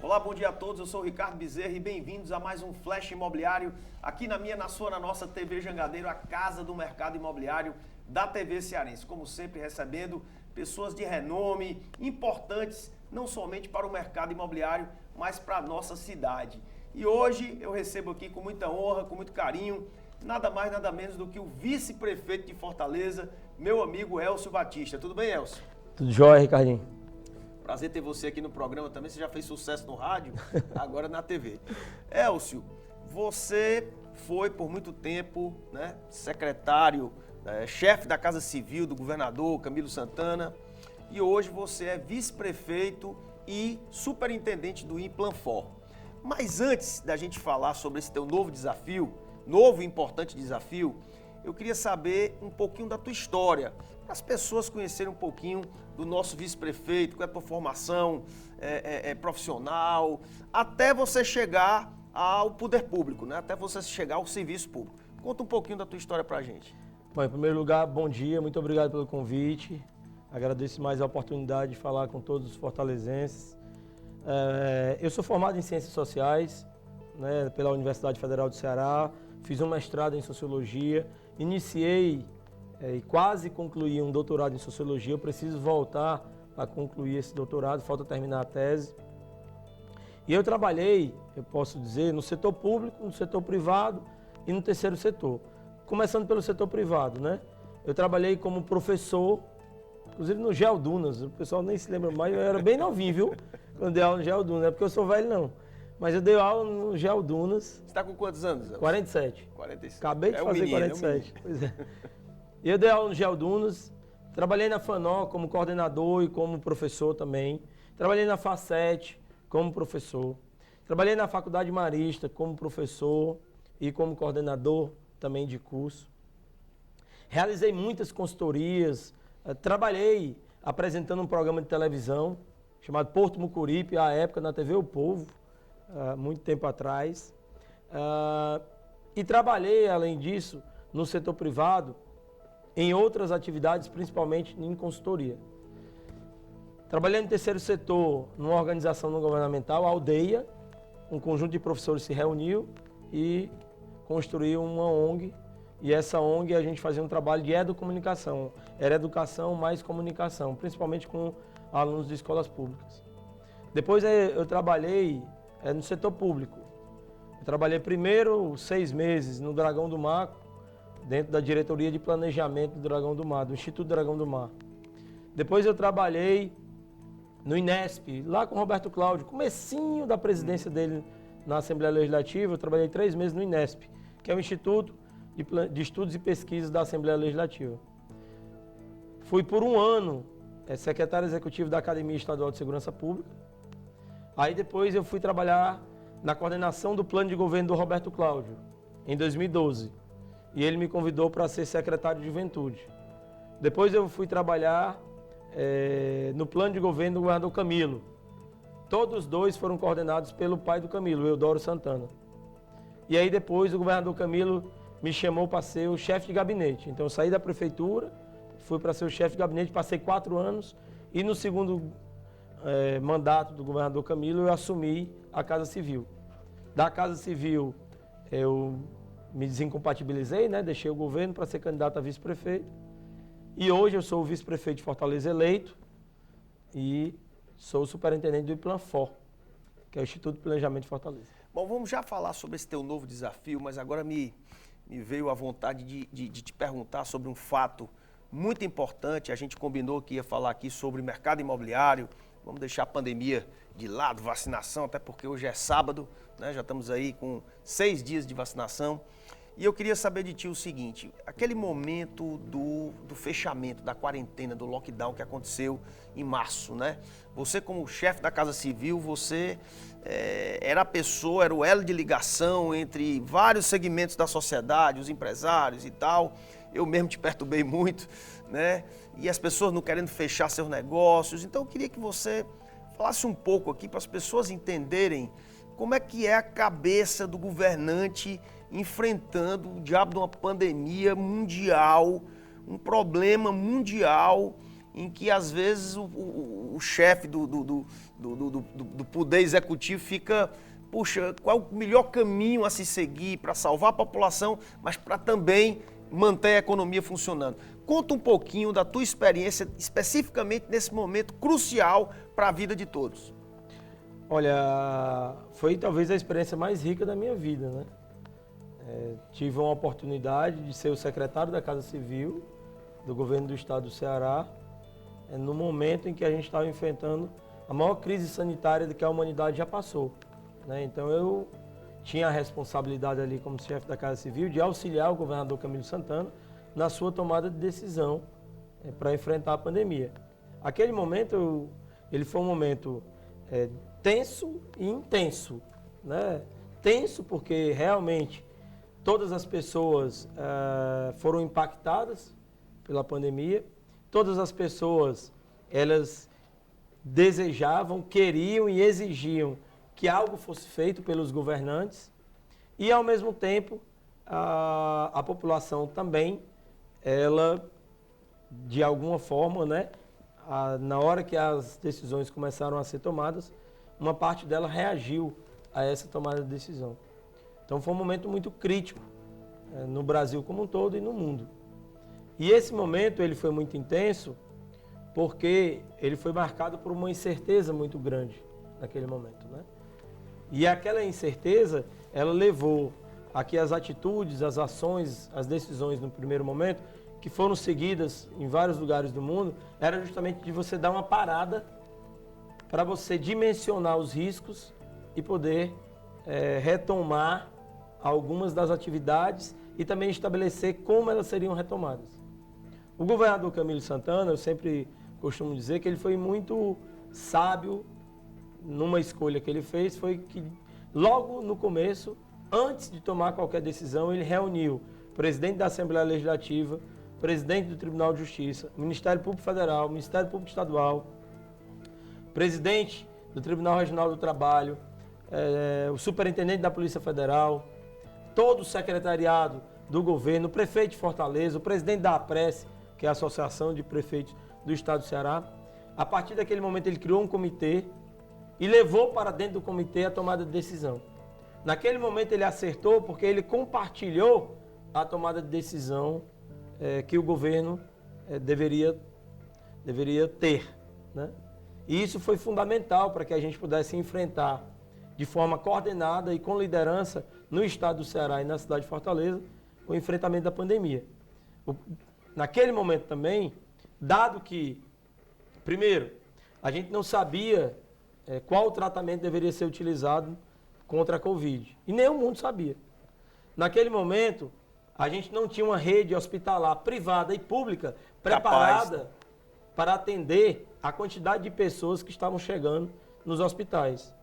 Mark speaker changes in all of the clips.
Speaker 1: Olá, bom dia a todos, eu sou o Ricardo Bezerra e bem-vindos a mais um Flash Imobiliário aqui na sua, na nossa TV Jangadeiro, a casa do mercado imobiliário da TV Cearense. Como sempre, recebendo pessoas de renome, importantes, não somente para o mercado imobiliário, mas para a nossa cidade. E hoje eu recebo aqui com muita honra, com muito carinho, nada mais, nada menos do que o vice-prefeito de Fortaleza, meu amigo Elcio Batista. Tudo bem, Elcio?
Speaker 2: Tudo jóia, Ricardinho.
Speaker 1: Prazer ter você aqui no programa também. Você já fez sucesso no rádio, agora na TV. Elcio, você foi por muito tempo, né, secretário, chefe da Casa Civil do governador Camilo Santana, e hoje você é vice-prefeito e superintendente do Implanfor. Mas antes da gente falar sobre esse teu novo desafio, novo e importante desafio, eu queria saber um pouquinho da tua história, para as pessoas conhecerem um pouquinho do nosso vice-prefeito, qual é a tua formação profissional, até você chegar ao poder público, né? Até você chegar ao serviço público. Conta um pouquinho da tua história para a gente.
Speaker 2: Bom, em primeiro lugar, bom dia, muito obrigado pelo convite. Agradeço mais a oportunidade de falar com todos os fortalezenses. Eu sou formado em Ciências Sociais, né, pela Universidade Federal do Ceará, fiz um mestrado em Sociologia, iniciei e quase concluí um doutorado em Sociologia. Eu preciso voltar para concluir esse doutorado, falta terminar a tese. E eu trabalhei, eu posso dizer, no setor público, no setor privado e no terceiro setor. Começando pelo setor privado, né? Eu trabalhei como professor, inclusive no Geodunas, o pessoal nem se lembra mais, eu era bem novinho, viu? Quando dei aula no Geodunas, não é porque eu sou velho não. Mas eu dei aula no Geodunas.
Speaker 1: Você está com quantos anos?
Speaker 2: 47.
Speaker 1: 47.
Speaker 2: Acabei de fazer 47. Pois é. Eu dei aula no Geodunas, trabalhei na FANO como coordenador e como professor também. Trabalhei na FACET como professor. Trabalhei na Faculdade Marista como professor e como coordenador também de curso. Realizei muitas consultorias, trabalhei apresentando um programa de televisão chamado Porto Mucuripe, à época na TV O Povo, muito tempo atrás. E trabalhei, além disso, no setor privado, em outras atividades, principalmente em consultoria. Trabalhei no terceiro setor, numa organização não governamental, a Aldeia, um conjunto de professores se reuniu e construiu uma ONG, e essa ONG a gente fazia um trabalho de educomunicação, era educação mais comunicação, principalmente com alunos de escolas públicas. Depois eu trabalhei no setor público. Eu trabalhei primeiro 6 meses no Dragão do Mar, dentro da diretoria de planejamento do Dragão do Mar, do Instituto Dragão do Mar. Depois eu trabalhei no INESP, lá com o Roberto Cláudio, comecinho da presidência dele na Assembleia Legislativa. Eu trabalhei 3 meses no INESP, que é o Instituto de Estudos e Pesquisas da Assembleia Legislativa. Fui por um ano secretário executivo da Academia Estadual de Segurança Pública. Aí depois eu fui trabalhar na coordenação do plano de governo do Roberto Cláudio, em 2012. E ele me convidou para ser secretário de Juventude. Depois eu fui trabalhar no plano de governo do governador Camilo. Todos dois foram coordenados pelo pai do Camilo, Eudoro Santana. E aí depois o governador Camilo me chamou para ser o chefe de gabinete. Então eu saí da prefeitura, fui para ser o chefe de gabinete, passei 4 anos e no segundo mandato do governador Camilo eu assumi a Casa Civil. Da Casa Civil eu me desincompatibilizei, né? Deixei o governo para ser candidato a vice-prefeito. E hoje eu sou o vice-prefeito de Fortaleza eleito e sou o superintendente do Implanfor, que é o Instituto de Planejamento de Fortaleza.
Speaker 1: Bom, vamos já falar sobre esse teu novo desafio, mas agora me veio a vontade de te perguntar sobre um fato muito importante. A gente combinou que ia falar aqui sobre mercado imobiliário. Vamos deixar a pandemia de lado, vacinação, até porque hoje é sábado, né? Já estamos aí com 6 dias de vacinação. E eu queria saber de ti o seguinte, aquele momento do fechamento, da quarentena, do lockdown que aconteceu em março, né? Você como chefe da Casa Civil, você era a pessoa, era o elo de ligação entre vários segmentos da sociedade, os empresários e tal. Eu mesmo te perturbei muito, né? E as pessoas não querendo fechar seus negócios. Então eu queria que você falasse um pouco aqui para as pessoas entenderem como é que é a cabeça do governante enfrentando o diabo de uma pandemia mundial, um problema mundial em que às vezes o o chefe do poder executivo fica, puxa, qual é o melhor caminho a se seguir para salvar a população, mas para também manter a economia funcionando. Conta um pouquinho da tua experiência, especificamente nesse momento crucial para a vida de todos.
Speaker 2: Olha, foi talvez a experiência mais rica da minha vida, né? Tive uma oportunidade de ser o secretário da Casa Civil do governo do estado do Ceará, no momento em que a gente estava enfrentando a maior crise sanitária que a humanidade já passou, né? Então eu tinha a responsabilidade ali como chefe da Casa Civil de auxiliar o governador Camilo Santana na sua tomada de decisão para enfrentar a pandemia. Aquele momento, ele foi um momento tenso e intenso, né? Tenso porque realmente todas as pessoas foram impactadas pela pandemia, todas as pessoas, elas desejavam, queriam e exigiam que algo fosse feito pelos governantes e, ao mesmo tempo, a população também, ela, de alguma forma, né, na hora que as decisões começaram a ser tomadas, uma parte dela reagiu a essa tomada de decisão. Então foi um momento muito crítico no Brasil como um todo e no mundo. E esse momento ele foi muito intenso porque ele foi marcado por uma incerteza muito grande naquele momento, né? E aquela incerteza, ela levou a que as atitudes, as ações, as decisões no primeiro momento, que foram seguidas em vários lugares do mundo, era justamente de você dar uma parada para você dimensionar os riscos e poder retomar algumas das atividades e também estabelecer como elas seriam retomadas. O governador Camilo Santana, eu sempre costumo dizer que ele foi muito sábio numa escolha que ele fez, foi que logo no começo, antes de tomar qualquer decisão, ele reuniu o presidente da Assembleia Legislativa, o presidente do Tribunal de Justiça, o Ministério Público Federal, o Ministério Público Estadual, o presidente do Tribunal Regional do Trabalho, o superintendente da Polícia Federal, todo o secretariado do governo, o prefeito de Fortaleza, o presidente da APRES, que é a Associação de Prefeitos do Estado do Ceará. A partir daquele momento ele criou um comitê e levou para dentro do comitê a tomada de decisão. Naquele momento ele acertou porque ele compartilhou a tomada de decisão que o governo deveria ter, né? E isso foi fundamental para que a gente pudesse enfrentar de forma coordenada e com liderança no estado do Ceará e na cidade de Fortaleza o enfrentamento da pandemia. Naquele momento também, dado que, primeiro, a gente não sabia qual o tratamento deveria ser utilizado contra a Covid, e nem o mundo sabia. Naquele momento, a gente não tinha uma rede hospitalar privada e pública preparada para atender a quantidade de pessoas que estavam chegando nos hospitais.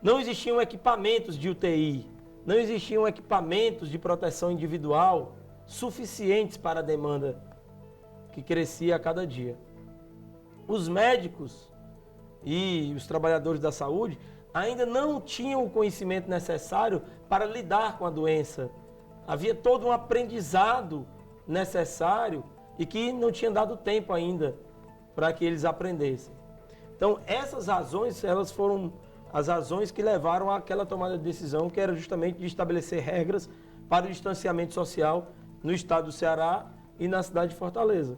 Speaker 2: Não existiam equipamentos de UTI, não existiam equipamentos de proteção individual suficientes para a demanda que crescia a cada dia. Os médicos e os trabalhadores da saúde ainda não tinham o conhecimento necessário para lidar com a doença. Havia todo um aprendizado necessário e que não tinha dado tempo ainda para que eles aprendessem. Então, essas razões, elas foram as razões que levaram àquela tomada de decisão, que era justamente de estabelecer regras para o distanciamento social no estado do Ceará e na cidade de Fortaleza.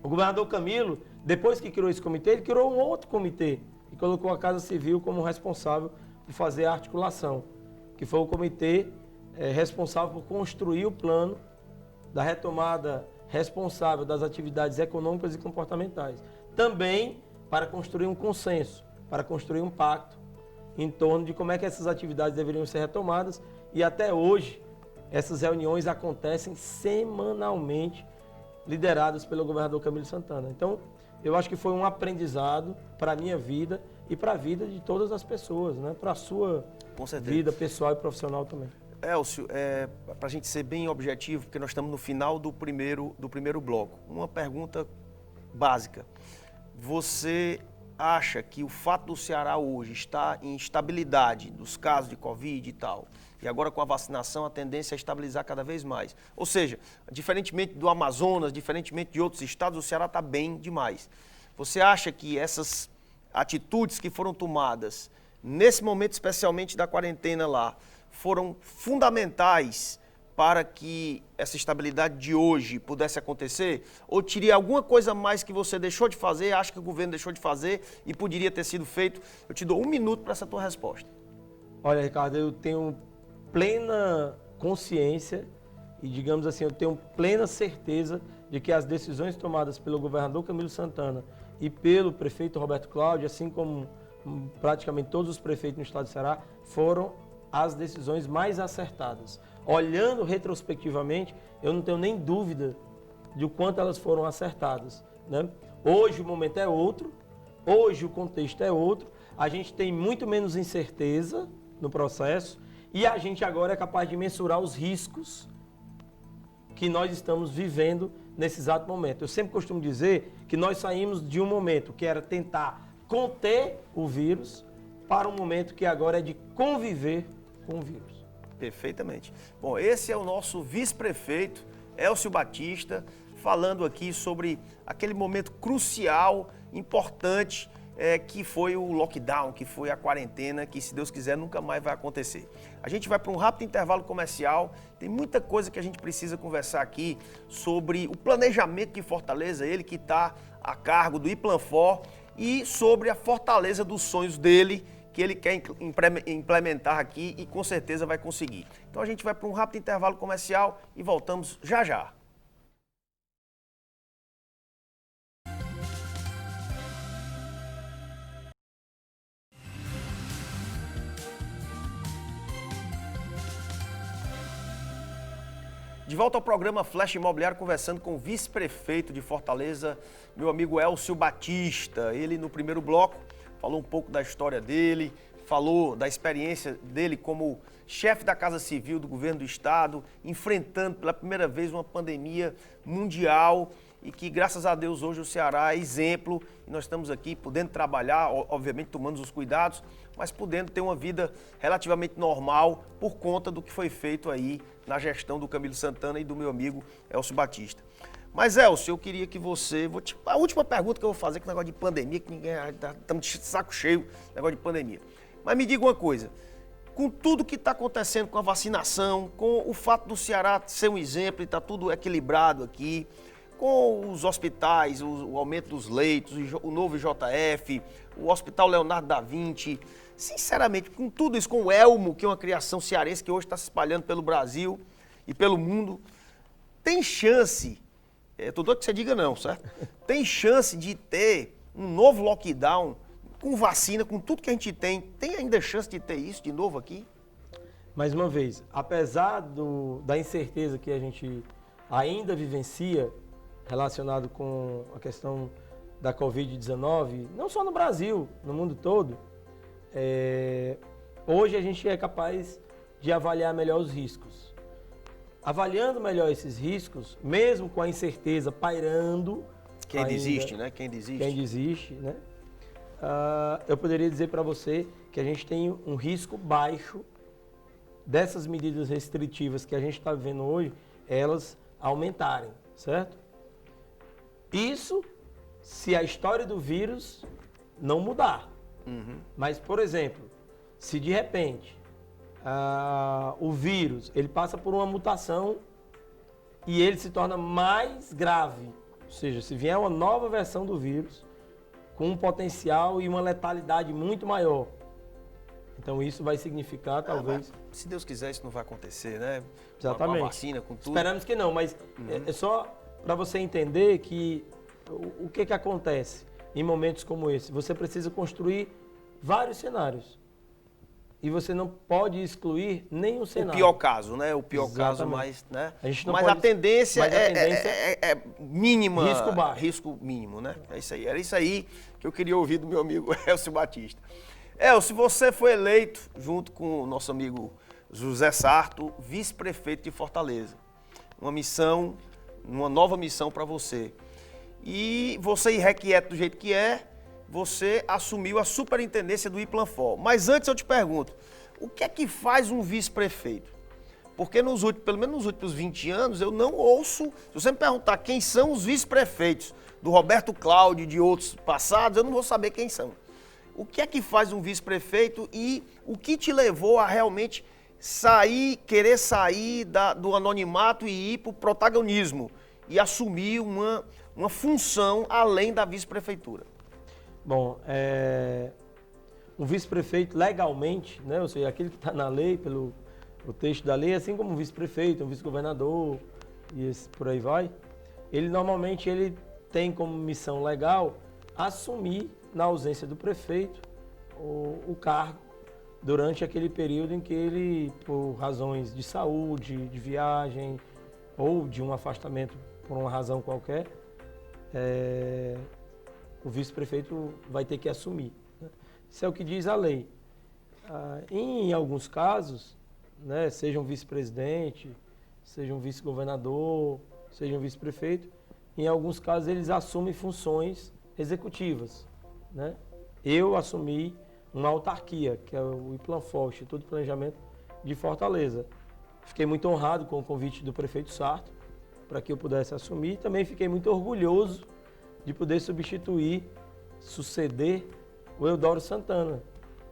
Speaker 2: O governador Camilo, depois que criou esse comitê, ele criou um outro comitê e colocou a Casa Civil como responsável por fazer a articulação, que foi o comitê responsável por construir o plano da retomada responsável das atividades econômicas e comportamentais. Também para construir um consenso, para construir um pacto em torno de como é que essas atividades deveriam ser retomadas, e até hoje essas reuniões acontecem semanalmente, lideradas pelo governador Camilo Santana. Então, eu acho que foi um aprendizado para a minha vida e para a vida de todas as pessoas, né? Para a sua vida pessoal e profissional também.
Speaker 1: Elcio, para a gente ser bem objetivo, porque nós estamos no final do primeiro bloco, uma pergunta básica. Você acha que o fato do Ceará hoje estar em estabilidade dos casos de Covid e tal, e agora com a vacinação a tendência é estabilizar cada vez mais? Ou seja, diferentemente do Amazonas, diferentemente de outros estados, o Ceará está bem demais. Você acha que essas atitudes que foram tomadas, nesse momento especialmente da quarentena lá, foram fundamentais para que essa estabilidade de hoje pudesse acontecer? Ou teria alguma coisa mais que você deixou de fazer, acha que o governo deixou de fazer e poderia ter sido feito? Eu te dou 1 minuto para essa tua resposta.
Speaker 2: Olha, Ricardo, eu tenho plena consciência e, digamos assim, eu tenho plena certeza de que as decisões tomadas pelo governador Camilo Santana e pelo prefeito Roberto Cláudio, assim como praticamente todos os prefeitos no estado do Ceará, foram as decisões mais acertadas. Olhando retrospectivamente, eu não tenho nem dúvida de o quanto elas foram acertadas, né? Hoje o momento é outro, hoje o contexto é outro, a gente tem muito menos incerteza no processo e a gente agora é capaz de mensurar os riscos que nós estamos vivendo nesse exato momento. Eu sempre costumo dizer que nós saímos de um momento que era tentar conter o vírus para um momento que agora é de conviver com o vírus.
Speaker 1: Perfeitamente. Bom, esse é o nosso vice-prefeito, Elcio Batista, falando aqui sobre aquele momento crucial, importante, que foi o lockdown, que foi a quarentena, que, se Deus quiser, nunca mais vai acontecer. A gente vai para um rápido intervalo comercial, tem muita coisa que a gente precisa conversar aqui sobre o planejamento de Fortaleza, ele que está a cargo do Iplanfor, e sobre a fortaleza dos sonhos dele, que ele quer implementar aqui e com certeza vai conseguir. Então a gente vai para um rápido intervalo comercial e voltamos já já. De volta ao programa Flash Imobiliário, conversando com o vice-prefeito de Fortaleza, meu amigo Elcio Batista. Ele, no primeiro bloco, falou um pouco da história dele, falou da experiência dele como chefe da Casa Civil do Governo do Estado, enfrentando pela primeira vez uma pandemia mundial e que, graças a Deus, hoje o Ceará é exemplo e nós estamos aqui podendo trabalhar, obviamente tomando os cuidados, mas podendo ter uma vida relativamente normal por conta do que foi feito aí na gestão do Camilo Santana e do meu amigo Elcio Batista. Mas, Elcio, eu queria que você... A última pergunta que eu vou fazer, que é o negócio de pandemia, que ninguém... Estamos de saco cheio, negócio de pandemia. Mas me diga uma coisa, com tudo que está acontecendo com a vacinação, com o fato do Ceará ser um exemplo e está tudo equilibrado aqui, com os hospitais, o aumento dos leitos, o novo JF, o Hospital Leonardo da Vinci, sinceramente, com tudo isso, com o Elmo, que é uma criação cearense que hoje está se espalhando pelo Brasil e pelo mundo, tem chance, estou doido que você diga não, certo? Tem chance de ter um novo lockdown com vacina, com tudo que a gente tem ainda chance de ter isso de novo aqui?
Speaker 2: Mais uma vez, apesar da incerteza que a gente ainda vivencia relacionado com a questão da Covid-19, não só no Brasil, no mundo todo, hoje a gente é capaz de avaliar melhor os riscos. Avaliando melhor esses riscos, mesmo com a incerteza pairando...
Speaker 1: Quem desiste, né? Quem desiste,
Speaker 2: né? Eu poderia dizer para você que a gente tem um risco baixo dessas medidas restritivas que a gente está vivendo hoje, elas aumentarem, certo? Isso se a história do vírus não mudar.
Speaker 1: Uhum.
Speaker 2: Mas, por exemplo, se de repente o vírus ele passa por uma mutação e ele se torna mais grave, ou seja, se vier uma nova versão do vírus com um potencial e uma letalidade muito maior, então isso vai significar talvez...
Speaker 1: Se Deus quiser, isso não vai acontecer, né?
Speaker 2: Exatamente.
Speaker 1: Com a vacina, com tudo.
Speaker 2: Esperamos que não, mas é só para você entender que o que acontece em momentos como esse. Você precisa construir vários cenários e você não pode excluir nenhum cenário.
Speaker 1: O pior caso, né? O pior caso mais, né? Mas a tendência é mínima.
Speaker 2: Risco baixo.
Speaker 1: Risco mínimo, né? É isso aí. Era isso aí que eu queria ouvir do meu amigo Elcio Batista. Elcio, você foi eleito, junto com o nosso amigo José Sarto, vice-prefeito de Fortaleza. Uma nova missão para você. E você, irrequieto do jeito que é, você assumiu a superintendência do Iplanfor. Mas antes eu te pergunto, o que é que faz um vice-prefeito? Porque pelo menos nos últimos 20 anos, eu não ouço, se você me perguntar quem são os vice-prefeitos do Roberto Cláudio e de outros passados, eu não vou saber quem são. O que é que faz um vice-prefeito e o que te levou a realmente querer sair do anonimato e ir para o protagonismo e assumir uma função além da vice-prefeitura?
Speaker 2: Bom, um vice-prefeito legalmente, né, ou seja, aquele que está na lei, pelo texto da lei, assim como um vice-prefeito, um vice-governador e por aí vai, ele normalmente tem como missão legal assumir, na ausência do prefeito, o cargo durante aquele período em que ele, por razões de saúde, de viagem ou de um afastamento por uma razão qualquer, o vice-prefeito vai ter que assumir, né? Isso é o que diz a lei. Em alguns casos, né, seja um vice-presidente, seja um vice-governador, seja um vice-prefeito, em alguns casos eles assumem funções executivas, né? Eu assumi uma autarquia, que é o IPLANFOR, Instituto de Planejamento de Fortaleza. Fiquei muito honrado com o convite do prefeito Sarto para que eu pudesse assumir. Também fiquei muito orgulhoso de poder suceder o Eudoro Santana,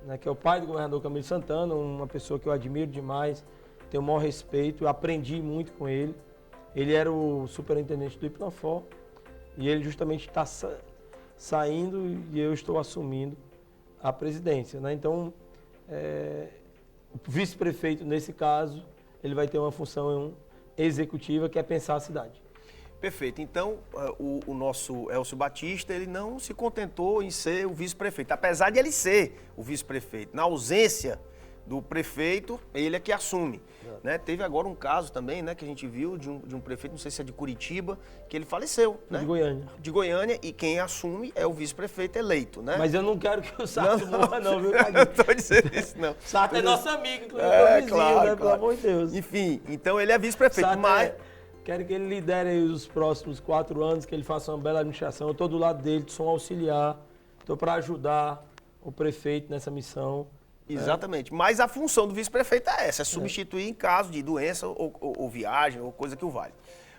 Speaker 2: né, que é o pai do governador Camilo Santana, uma pessoa que eu admiro demais, tenho o maior respeito, eu aprendi muito com ele. Ele era o superintendente do IPLANFOR e ele justamente está saindo e eu estou assumindo a presidência, né? Então, o vice-prefeito, nesse caso, ele vai ter uma função executiva, que é pensar a cidade.
Speaker 1: Perfeito. Então, o nosso Elcio Batista, ele não se contentou em ser o vice-prefeito, apesar de ele ser o vice-prefeito. Na ausência do prefeito, ele é que assume. Né? Teve agora um caso também, né, que a gente viu de um prefeito, não sei se é de Curitiba, que ele faleceu. Né?
Speaker 2: De Goiânia.
Speaker 1: De Goiânia, e quem assume é o vice-prefeito eleito, né?
Speaker 2: Mas eu não quero que o Sarto morra, não, viu,
Speaker 1: Carlinhos? Não estou dizendo isso, não.
Speaker 2: Sarto é nosso amigo, inclusive,
Speaker 1: claro,
Speaker 2: né?
Speaker 1: claro.
Speaker 2: Pelo amor de Deus.
Speaker 1: Enfim, então ele é vice-prefeito, mas...
Speaker 2: Quero que ele lidere os próximos 4 anos, que ele faça uma bela administração. Eu estou do lado dele, sou um auxiliar, estou para ajudar o prefeito nessa missão.
Speaker 1: Exatamente. Mas a função do vice-prefeito é essa, é substituir em caso de doença ou viagem ou coisa que o vale.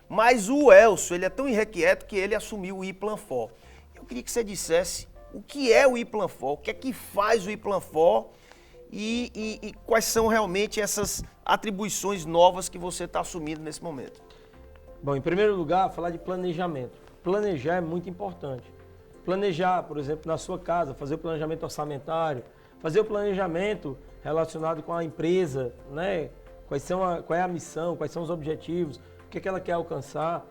Speaker 1: Mas o Elcio, ele é tão irrequieto que ele assumiu o IPLANFOR. Eu queria que você dissesse o que é o IPLANFOR, o que é que faz o IPLANFOR e quais são realmente essas atribuições novas que você está assumindo nesse momento.
Speaker 2: Bom, em primeiro lugar, falar de planejamento. Planejar é muito importante. Planejar, por exemplo, na sua casa, fazer o planejamento orçamentário, fazer o planejamento relacionado com a empresa, né? Qual é a missão, quais são os objetivos, o que ela quer alcançar.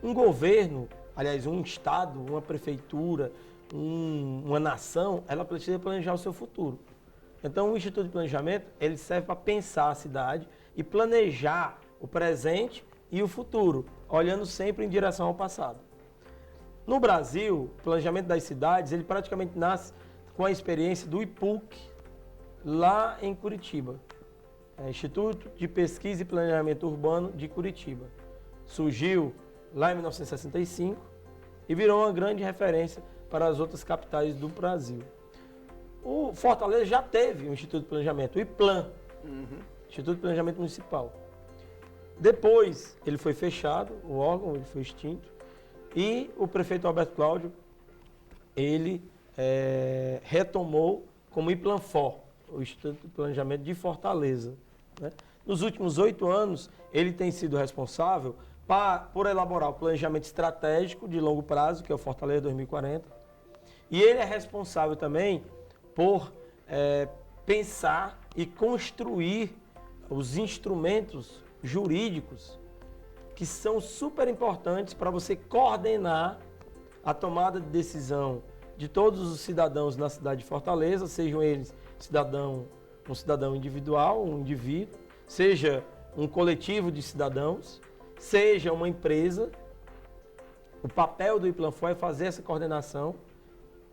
Speaker 2: Um governo, aliás, um estado, uma prefeitura, uma nação, ela precisa planejar o seu futuro. Então, o Instituto de Planejamento, ele serve para pensar a cidade e planejar o presente e o futuro, olhando sempre em direção ao passado. No Brasil, o planejamento das cidades, ele praticamente nasce com a experiência do IPUC, lá em Curitiba. Instituto de Pesquisa e Planejamento Urbano de Curitiba. Surgiu lá em 1965 e virou uma grande referência para as outras capitais do Brasil. O Fortaleza já teve um Instituto de Planejamento, o IPLAN, Instituto de Planejamento Municipal. Depois ele foi fechado, o órgão ele foi extinto, e o prefeito Roberto Cláudio, ele retomou como IPLANFOR, o Instituto de Planejamento de Fortaleza. Né? Nos últimos 8 anos, ele tem sido responsável por elaborar o planejamento estratégico de longo prazo, que é o Fortaleza 2040, e ele é responsável também por pensar e construir os instrumentos jurídicos que são super importantes para você coordenar a tomada de decisão de todos os cidadãos na cidade de Fortaleza, sejam eles um cidadão individual, um indivíduo, seja um coletivo de cidadãos, seja uma empresa. O papel do IPLANFOR é fazer essa coordenação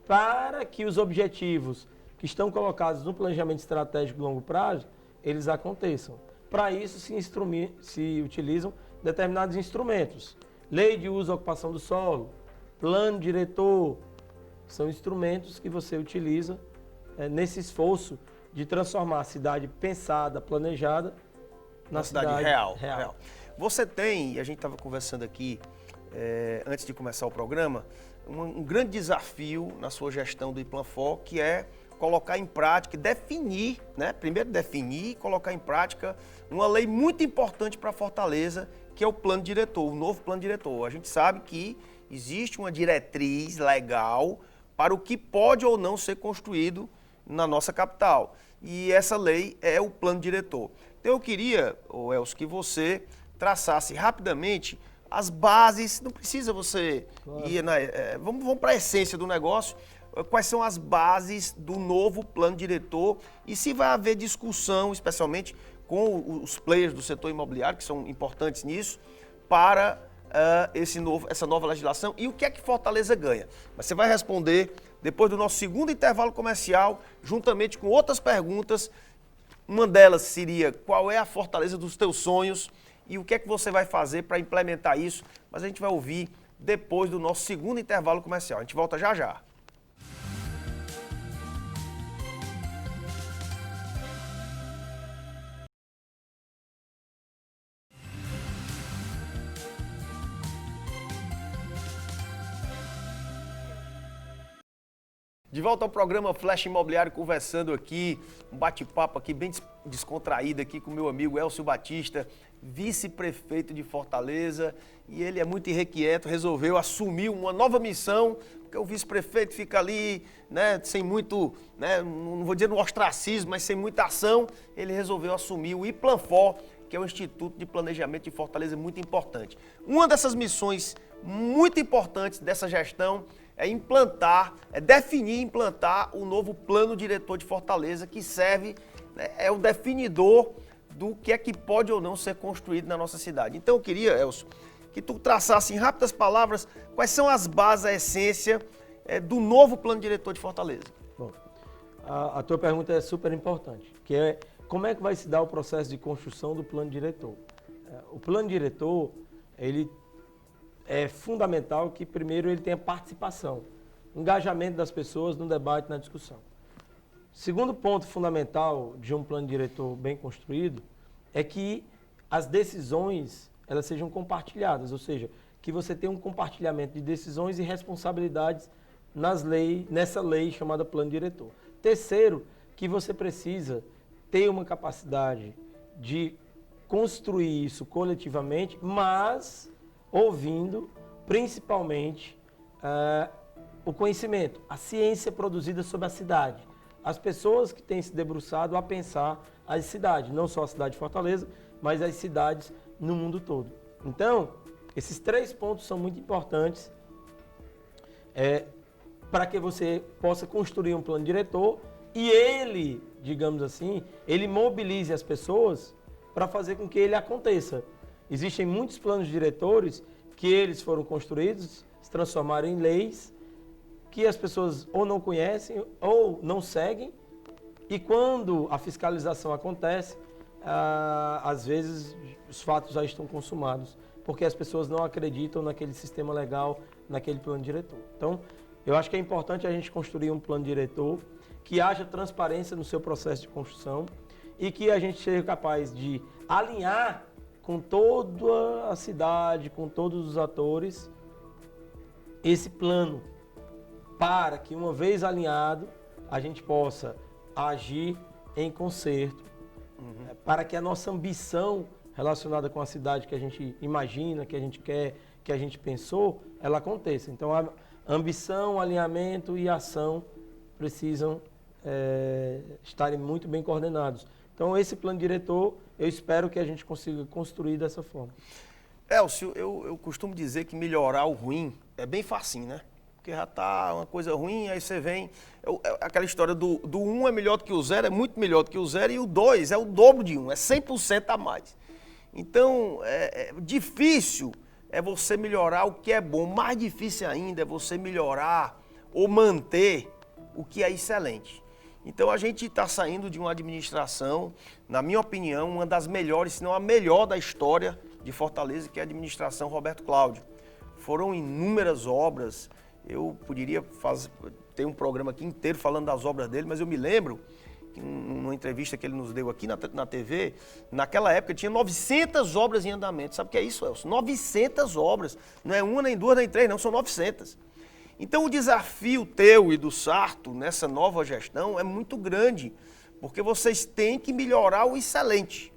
Speaker 2: para que os objetivos que estão colocados no planejamento estratégico de longo prazo, eles aconteçam. Para isso se utilizam determinados instrumentos. Lei de uso e ocupação do solo, plano diretor, são instrumentos que você utiliza nesse esforço de transformar a cidade pensada, planejada, na
Speaker 1: cidade real. Você tem, e a gente estava conversando aqui antes de começar o programa, um grande desafio na sua gestão do Implanfor, que é colocar em prática, definir, né? Primeiro definir e colocar em prática uma lei muito importante para Fortaleza, que é o plano diretor, o novo plano diretor. A gente sabe que existe uma diretriz legal para o que pode ou não ser construído na nossa capital. E essa lei é o plano diretor. Então eu queria, Elcio, que você traçasse rapidamente as bases, não precisa você ir vamos para a essência do negócio, quais são as bases do novo plano diretor e se vai haver discussão, especialmente com os players do setor imobiliário, que são importantes nisso, para essa nova legislação e o que é que Fortaleza ganha. Mas você vai responder depois do nosso segundo intervalo comercial, juntamente com outras perguntas. Uma delas seria, qual é a Fortaleza dos teus sonhos e o que é que você vai fazer para implementar isso? Mas a gente vai ouvir depois do nosso segundo intervalo comercial. A gente volta já já. De volta ao programa Flash Imobiliário, conversando aqui, um bate-papo aqui bem descontraído aqui com o meu amigo Elcio Batista, vice-prefeito de Fortaleza, e ele é muito irrequieto, resolveu assumir uma nova missão, porque o vice-prefeito fica ali, né, sem muito, né, não vou dizer no ostracismo, mas sem muita ação. Ele resolveu assumir o Implanfor, que é o Instituto de Planejamento de Fortaleza, muito importante. Uma dessas missões muito importantes dessa gestão é definir e implantar o novo plano diretor de Fortaleza, que serve, né, é o definidor do que é que pode ou não ser construído na nossa cidade. Então eu queria, Elcio, que tu traçasse em rápidas palavras quais são as bases, a essência do novo plano diretor de Fortaleza.
Speaker 2: Bom, a tua pergunta é super importante, que é como é que vai se dar o processo de construção do plano diretor. O plano diretor, ele é fundamental que primeiro ele tenha participação, engajamento das pessoas no debate, na discussão. Segundo ponto fundamental de um plano diretor bem construído é que as decisões elas sejam compartilhadas, ou seja, que você tenha um compartilhamento de decisões e responsabilidades nessa lei chamada plano diretor. Terceiro, que você precisa ter uma capacidade de construir isso coletivamente, mas ouvindo principalmente o conhecimento, a ciência produzida sobre a cidade. As pessoas que têm se debruçado a pensar as cidades, não só a cidade de Fortaleza, mas as cidades no mundo todo. Então, esses 3 pontos são muito importantes para que você possa construir um plano diretor e ele, digamos assim, ele mobilize as pessoas para fazer com que ele aconteça. Existem muitos planos diretores que eles foram construídos, se transformaram em leis, que as pessoas ou não conhecem ou não seguem, e quando a fiscalização acontece, às vezes os fatos já estão consumados, porque as pessoas não acreditam naquele sistema legal, naquele plano diretor. Então, eu acho que é importante a gente construir um plano diretor, que haja transparência no seu processo de construção e que a gente seja capaz de alinhar com toda a cidade, com todos os atores, esse plano, para que uma vez alinhado, a gente possa agir em concerto, para que a nossa ambição relacionada com a cidade que a gente imagina, que a gente quer, que a gente pensou, ela aconteça. Então, a ambição, alinhamento e ação precisam estarem muito bem coordenados. Então, esse plano diretor, eu espero que a gente consiga construir dessa forma.
Speaker 1: Elcio, eu costumo dizer que melhorar o ruim é bem facinho, né? Porque já tá uma coisa ruim, aí você vem... aquela história do 1 é melhor do que o 0, é muito melhor do que o 0, e o 2 é o dobro de 1, é 100% a mais. Então, difícil é você melhorar o que é bom. Mais difícil ainda é você melhorar ou manter o que é excelente. Então, a gente está saindo de uma administração, na minha opinião, uma das melhores, se não a melhor da história de Fortaleza, que é a administração Roberto Cláudio. Foram inúmeras obras, eu poderia ter um programa aqui inteiro falando das obras dele, mas eu me lembro numa entrevista que ele nos deu aqui na TV, naquela época tinha 900 obras em andamento. Sabe o que é isso, Elcio? 900 obras. Não é uma, nem duas, nem três, não, são 900. Então o desafio teu e do Sarto nessa nova gestão é muito grande, porque vocês têm que melhorar o excelente.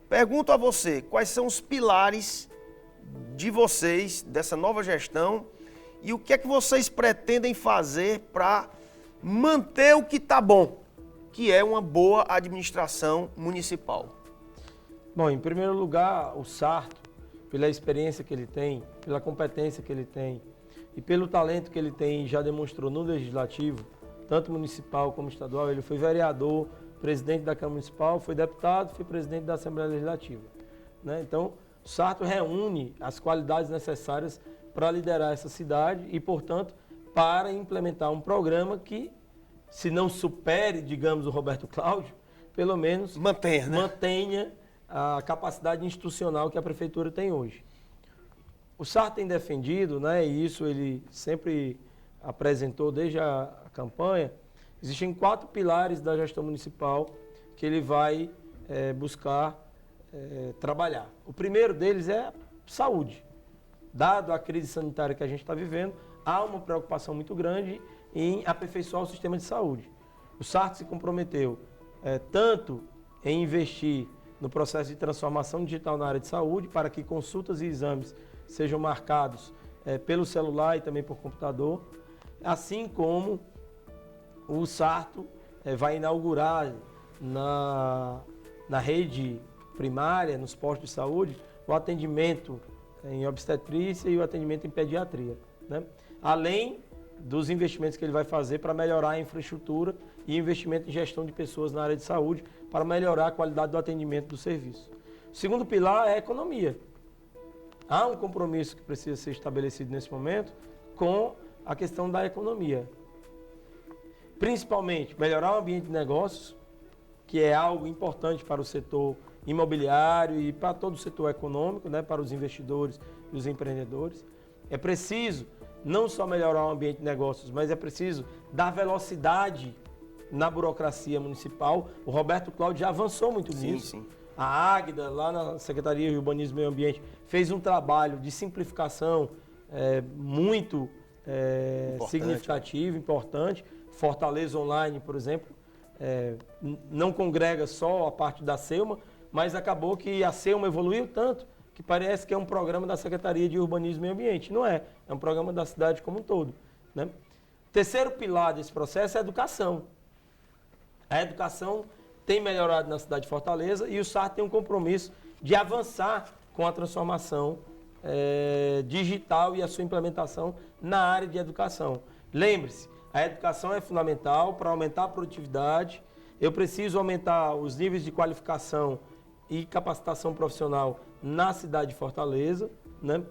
Speaker 1: Pergunto a você, quais são os pilares de vocês, dessa nova gestão, e o que é que vocês pretendem fazer para manter o que está bom, que é uma boa administração municipal?
Speaker 2: Bom, em primeiro lugar, o Sarto, pela experiência que ele tem, pela competência que ele tem e pelo talento que ele tem, já demonstrou no Legislativo, tanto municipal como estadual. Ele foi vereador, presidente da Câmara Municipal, foi deputado, foi presidente da Assembleia Legislativa, né? Então, o Sarto reúne as qualidades necessárias para liderar essa cidade e, portanto, para implementar um programa que, se não supere, digamos, o Roberto Cláudio, pelo menos mantenha a capacidade institucional que a Prefeitura tem hoje. O Sarto tem defendido, né, e isso ele sempre apresentou desde a campanha. Existem 4 pilares da gestão municipal que ele vai buscar trabalhar. O primeiro deles é saúde. Dado a crise sanitária que a gente está vivendo, há uma preocupação muito grande em aperfeiçoar o sistema de saúde. O Sarto se comprometeu tanto em investir no processo de transformação digital na área de saúde, para que consultas e exames sejam marcados pelo celular e também por computador, assim como o Sarto vai inaugurar na rede primária, nos postos de saúde, o atendimento em obstetrícia e o atendimento em pediatria, né? Além dos investimentos que ele vai fazer para melhorar a infraestrutura e investimento em gestão de pessoas na área de saúde, para melhorar a qualidade do atendimento do serviço. O segundo pilar é a economia. Há um compromisso que precisa ser estabelecido nesse momento com a questão da economia. Principalmente, melhorar o ambiente de negócios, que é algo importante para o setor imobiliário e para todo o setor econômico, né, para os investidores e os empreendedores. É preciso não só melhorar o ambiente de negócios, mas é preciso dar velocidade na burocracia municipal. O Roberto Cláudio já avançou muito nisso. Sim. A Águida, lá na Secretaria de Urbanismo e Meio Ambiente, fez um trabalho de simplificação muito significativo, importante. Fortaleza Online, por exemplo, não congrega só a parte da SEUMA, mas acabou que a SEUMA evoluiu tanto que parece que é um programa da Secretaria de Urbanismo e Meio Ambiente. Não é, é um programa da cidade como um todo, né? Terceiro pilar desse processo é a educação. A educação tem melhorado na cidade de Fortaleza e o Sarto tem um compromisso de avançar com a transformação digital e a sua implementação na área de educação. Lembre-se, a educação é fundamental para aumentar a produtividade. Eu preciso aumentar os níveis de qualificação e capacitação profissional na cidade de Fortaleza, né?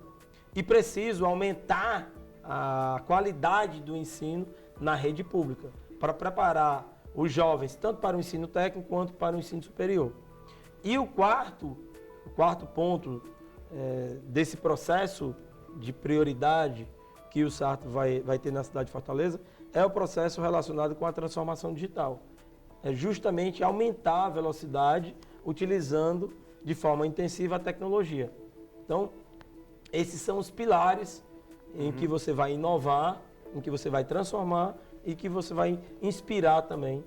Speaker 2: E preciso aumentar a qualidade do ensino na rede pública, para preparar os jovens tanto para o ensino técnico quanto para o ensino superior. E o quarto ponto desse processo de prioridade que o Sarto vai ter na cidade de Fortaleza é o processo relacionado com a transformação digital. É justamente aumentar a velocidade utilizando de forma intensiva a tecnologia. Então, esses são os pilares em que você vai inovar, em que você vai transformar e que você vai inspirar também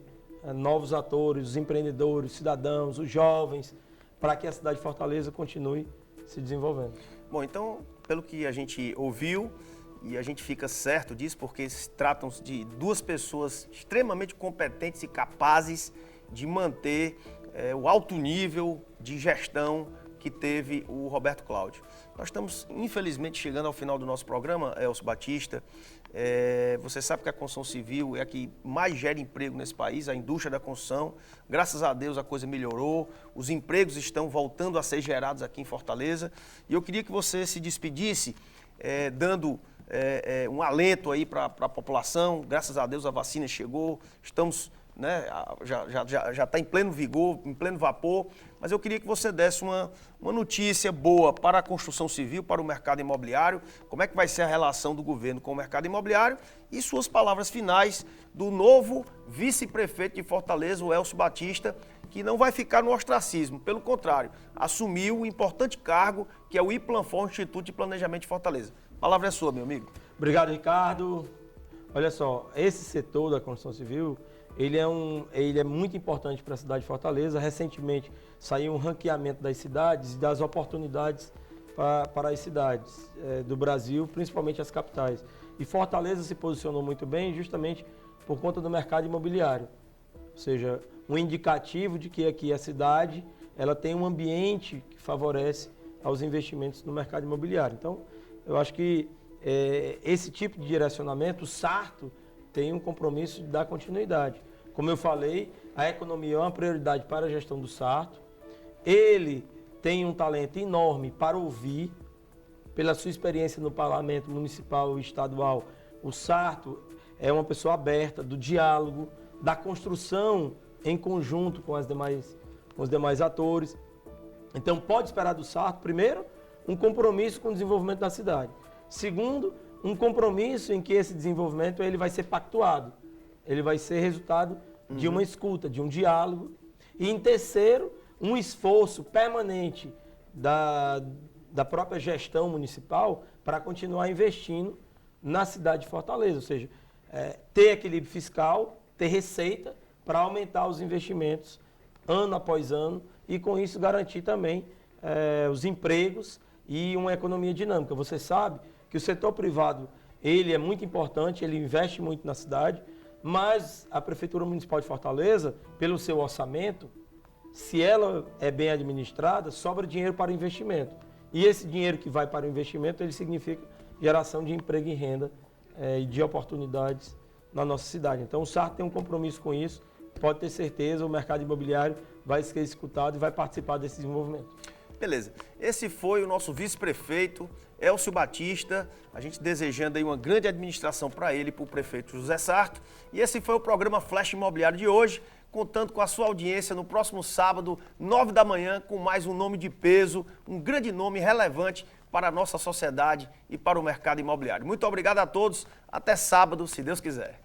Speaker 2: novos atores, os empreendedores, os cidadãos, os jovens, para que a cidade de Fortaleza continue se desenvolvendo.
Speaker 1: Bom, então, pelo que a gente ouviu, e a gente fica certo disso, porque se tratam de duas pessoas extremamente competentes e capazes de manter o alto nível de gestão que teve o Roberto Cláudio. Nós estamos, infelizmente, chegando ao final do nosso programa, Elcio Batista. Você sabe que a construção civil é a que mais gera emprego nesse país, a indústria da construção. Graças a Deus a coisa melhorou, os empregos estão voltando a ser gerados aqui em Fortaleza. E eu queria que você se despedisse dando um alento aí para a população. Graças a Deus a vacina chegou, estamos né? Já está em pleno vigor, em pleno vapor, mas eu queria que você desse uma notícia boa para a construção civil, para o mercado imobiliário, como é que vai ser a relação do governo com o mercado imobiliário e suas palavras finais do novo vice-prefeito de Fortaleza, o Elcio Batista, que não vai ficar no ostracismo, pelo contrário, assumiu um importante cargo que é o IPLANFOR, Instituto de Planejamento de Fortaleza. A palavra é sua, meu amigo.
Speaker 2: Obrigado, Ricardo. Olha só, esse setor da construção civil, ele é muito importante para a cidade de Fortaleza. Recentemente saiu um ranqueamento das cidades e das oportunidades para as cidades do Brasil, principalmente as capitais. E Fortaleza se posicionou muito bem justamente por conta do mercado imobiliário. Ou seja, um indicativo de que aqui a cidade ela tem um ambiente que favorece aos investimentos no mercado imobiliário. Então, eu acho que esse tipo de direcionamento, o Sarto tem um compromisso de dar continuidade. Como eu falei, a economia é uma prioridade para a gestão do Sarto. Ele tem um talento enorme para ouvir, pela sua experiência no parlamento municipal e estadual. O Sarto é uma pessoa aberta do diálogo, da construção em conjunto com os demais atores. Então, pode esperar do Sarto, primeiro, um compromisso com o desenvolvimento da cidade. Segundo, um compromisso em que esse desenvolvimento ele vai ser pactuado. Ele vai ser resultado de uma escuta, de um diálogo. E, em terceiro, um esforço permanente da própria gestão municipal para continuar investindo na cidade de Fortaleza. Ou seja, ter equilíbrio fiscal, ter receita para aumentar os investimentos ano após ano e, com isso, garantir também os empregos e uma economia dinâmica. Você sabe que o setor privado ele é muito importante, ele investe muito na cidade, mas a Prefeitura Municipal de Fortaleza, pelo seu orçamento, se ela é bem administrada, sobra dinheiro para o investimento. E esse dinheiro que vai para o investimento, ele significa geração de emprego e renda e de oportunidades na nossa cidade. Então o Sarto tem um compromisso com isso, pode ter certeza, o mercado imobiliário vai ser escutado e vai participar desse desenvolvimento.
Speaker 1: Beleza. Esse foi o nosso vice-prefeito, Elcio Batista, a gente desejando aí uma grande administração para ele e para o prefeito José Sarto. E esse foi o programa Flash Imobiliário de hoje, contando com a sua audiência no próximo sábado, 9 da manhã, com mais um nome de peso, um grande nome relevante para a nossa sociedade e para o mercado imobiliário. Muito obrigado a todos, até sábado, se Deus quiser.